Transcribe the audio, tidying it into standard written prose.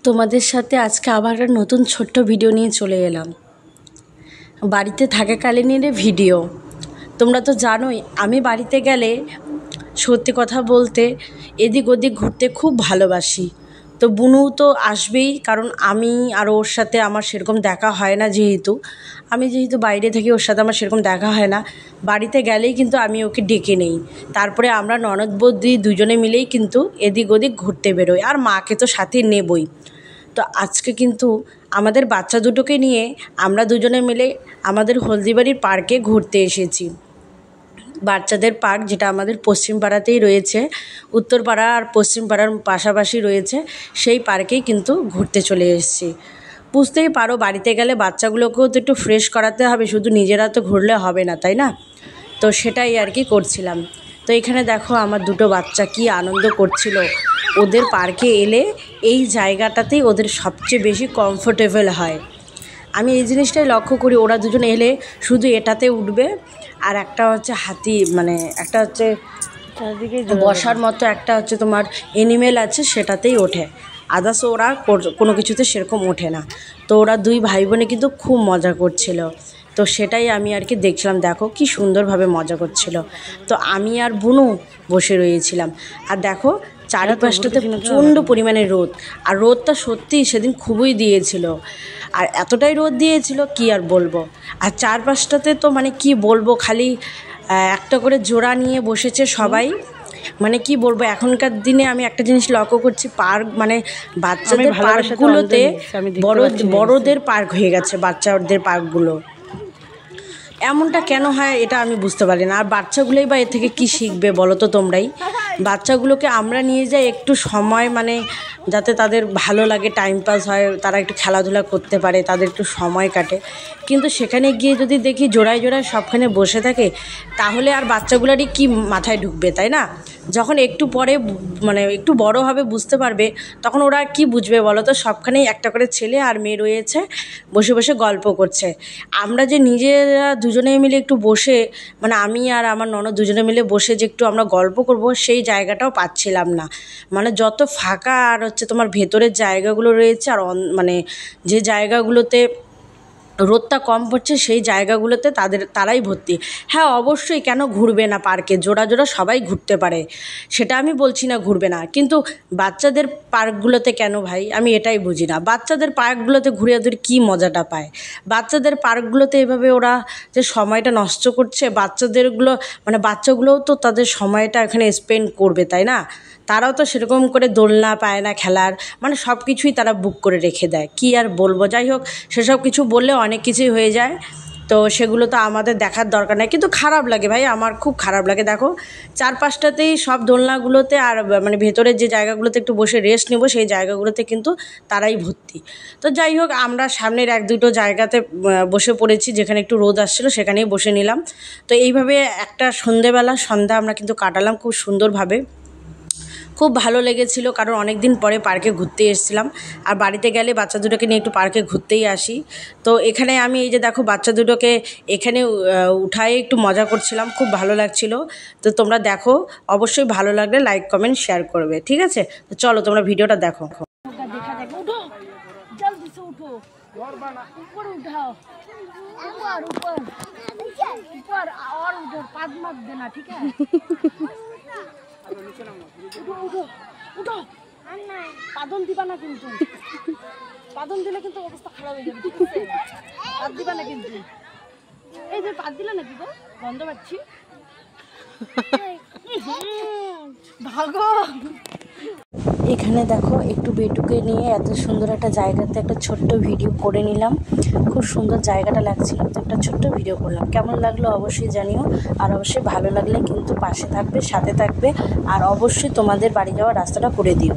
তোমাদের সাথে আজকে আবার একটা নতুন ছোট্ট ভিডিও নিয়ে চলে এলাম। বাড়িতে থাকাকালীনের ভিডিও। তোমরা তো জানোই আমি বাড়িতে গেলে সত্যি কথা বলতে এদিক ওদিক ঘুরতে খুব ভালোবাসি। তো বুনু তো আসবেই, কারণ আমি আর ওর সাথে আমার সেরকম দেখা হয় না, যেহেতু বাইরে থাকি ওর সাথে আমার সেরকম দেখা হয় না। বাড়িতে গেলেই কিন্তু আমি ওকে ডেকে নেই, তারপরে আমরা ননদ বৌদি দুজনে মিলেই কিন্তু এদিক ওদিক ঘুরতে বেরোই, আর মাকে তো সাথে নেবই। তো আজকে কিন্তু আমাদের বাচ্চা দুটোকে নিয়ে আমরা দুজনে মিলে আমাদের হলদিবাড়ির পার্কে ঘুরতে এসেছি। বাচ্চাদের পার্ক, যেটা আমাদের পশ্চিম পাড়াতেই রয়েছে, উত্তরপাড়া আর পশ্চিম পাড়ার পাশাপাশি রয়েছে, সেই পার্কেই কিন্তু ঘুরতে চলে এসেছি। বুঝতেই পারো, বাড়িতে গেলে বাচ্চাগুলোকেও তো একটু ফ্রেশ করাতে হবে, শুধু নিজেরা তো ঘুরলে হবে না, তাই না? তো সেটাই আর কি করছিলাম। তো এখানে দেখো আমার দুটো বাচ্চা কি আনন্দ করছিল। ওদের পার্কে এলে এই জায়গাটাতেই ওদের সবচেয়ে বেশি কমফোর্টেবল হয়। আমি এই জিনিসটাই লক্ষ্য করি, ওরা দুজন এলে শুধু এটাতে উঠবে, আর একটা হচ্ছে হাতি, মানে একটা হচ্ছে বসার মতো একটা হচ্ছে তোমার অ্যানিমেল আছে, সেটাতেই ওঠে। আদার্স ওরা কোনো কিছুতে সেরকম ওঠে না। তো ওরা দুই ভাই বোনে কিন্তু খুব মজা করছিল। তো সেটাই আমি আর কি দেখছিলাম, দেখো কি সুন্দরভাবে মজা করছিল। তো আমি আর বুনু বসে রয়েছিলাম, আর দেখো চারিপাশটাতে প্রচণ্ড পরিমাণে রোদ, আর রোদটা সত্যিই সেদিন খুবই দিয়েছিল। আর এতটাই রোদ দিয়েছিল কি আর বলবো। আর চারপাশটাতে তো মানে কি বলবো, খালি একটা করে জোড়া নিয়ে বসেছে সবাই। মানে কি বলবো, এখনকার দিনে আমি একটা জিনিস লক্ষ্য করছি, পার্ক মানে বাচ্চাদের পার্কগুলোতে বড়দের পার্ক হয়ে গেছে, বাচ্চাদের পার্কগুলো। এমনটা কেন হয় এটা আমি বুঝতে পারি না। আর বাচ্চাগুলোই বা এর থেকে কী শিখবে বলো তো তোমরাই? বাচ্চাগুলোকে আমরা নিয়ে যাই একটু সময়, মানে যাতে তাদের ভালো লাগে, টাইম পাস হয়, তারা একটু খেলাধুলা করতে পারে, তাদের একটু সময় কাটে। কিন্তু সেখানে গিয়ে যদি দেখি জোড়ায় জোড়ায় সবখানে বসে থাকে, তাহলে আর বাচ্চাগুলারই কি মাথায় ঢুকবে, তাই না? যখন একটু পরে মানে একটু বড় হবে, বুঝতে পারবে, তখন ওরা কি বুঝবে বলো তো? সবখানেই একটা করে ছেলে আর মেয়ে রয়েছে, বসে বসে গল্প করছে। আমরা যে নিজেরা দুজনে মিলে একটু বসে, মানে আমি আর আমার ননদ দুজনে মিলে বসে যে একটু আমরা গল্প করব, সেই জায়গাটাও পাচ্ছিলাম না। মানে যত ফাঁকা আর হচ্ছে তোমার ভেতরের জায়গাগুলো রয়েছে, আর মানে যে জায়গাগুলোতে রোদটা কম পড়ছে, সেই জায়গাগুলোতে তারাই ভর্তি। হ্যাঁ অবশ্যই, কেন ঘুরবে না? পার্কে জোড়া জোড়া সবাই ঘুরতে পারে, সেটা আমি বলছি না ঘুরবে না, কিন্তু বাচ্চাদের পার্কগুলোতে কেন ভাই? আমি এটাই বুঝি না। বাচ্চাদের পার্কগুলোতে ঘুরে ওদের কী মজাটা পায়? বাচ্চাদের পার্কগুলোতে এভাবে ওরা যে সময়টা নষ্ট করছে, বাচ্চাগুলোও তো তাদের সময়টা এখানে স্পেন্ড করবে, তাই না? তারাও তো সেরকম করে দোলনা পায় না খেলার, মানে সব কিছুই তারা বুক করে রেখে দেয়। কি আর বলবো, যাই হোক, সেসব কিছু বললে অনেক কিছুই হয়ে যায়। তো সেগুলো তো আমাদের দেখার দরকার নেই, কিন্তু খারাপ লাগে ভাই, আমার খুব খারাপ লাগে। দেখো চারপাশটাতেই সব দোলনাগুলোতে, আর মানে ভেতরের যে জায়গাগুলোতে একটু বসে রেস্ট নেবো, সেই জায়গাগুলোতে কিন্তু তারাই ভর্তি। তো যাই হোক, আমরা সামনের এক দুটো জায়গাতে বসে পড়েছি, যেখানে একটু রোদ আসছিলো সেখানেই বসে নিলাম। তো এইভাবে একটা সন্ধ্যা আমরা কিন্তু কাটালাম খুব সুন্দরভাবে। খুব ভালো লেগেছিল, কারণ অনেক দিন পরে পার্কে ঘুরতে এসেছিলাম। আর বাড়িতে গেলে বাচ্চা দুটোকে নিয়ে একটু পার্কে ঘুরতেই আসি। তো এখানে আমি এই যে দেখো বাচ্চা দুটোকে এখানে উঠায় একটু মজা করছিলাম, খুব ভালো লাগছিল। তো তোমরা দেখো, অবশ্যই ভালো লাগলে লাইক কমেন্ট শেয়ার করবে, ঠিক আছে? তো চলো তোমরা ভিডিওটা দেখো। পাদন দিবা না কিন্তু, পাদন দিলে কিন্তু অবস্থা খারাপ হয়ে যাবে, ঠিক আছে? পাদ দিবা না কিন্তু। এই যে পাদ দিলে নাকি গো, গন্ধ পাচ্ছি। ভাগো। এখানে দেখো একটু বেটুকে নিয়ে এত সুন্দর একটা জায়গাতে একটা ছোট্ট ভিডিও করে নিলাম। খুব সুন্দর জায়গাটা লাগছিল, তো একটা ছোট্ট ভিডিও করলাম। কেমন লাগলো অবশ্যই জানিও, আর অবশ্যই ভালো লাগলে কিন্তু পাশে থাকবে, সাথে থাকবে, আর অবশ্যই তোমাদের বাড়ি যাওয়ার রাস্তাটা করে দিও।